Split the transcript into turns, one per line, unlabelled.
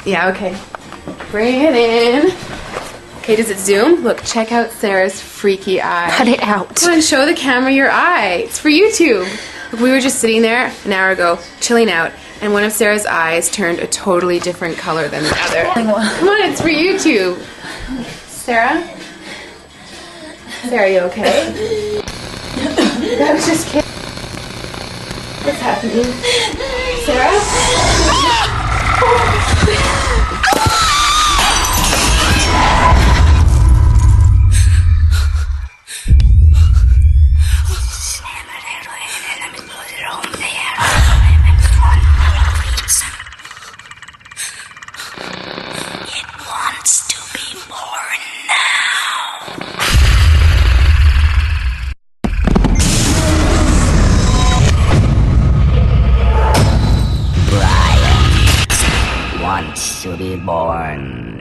Yeah, okay. Bring it in. Okay, does it zoom? Look, check out Sarah's freaky eye.
Cut it out.
Come on, show the camera your eye. It's for YouTube. Look, we were just sitting there an hour ago, chilling out, and one of Sarah's eyes turned a totally different color than the other. Come on, it's for YouTube. Sarah? Sarah, you okay? I was just kidding. What's happening? Sarah?
Wants to be born.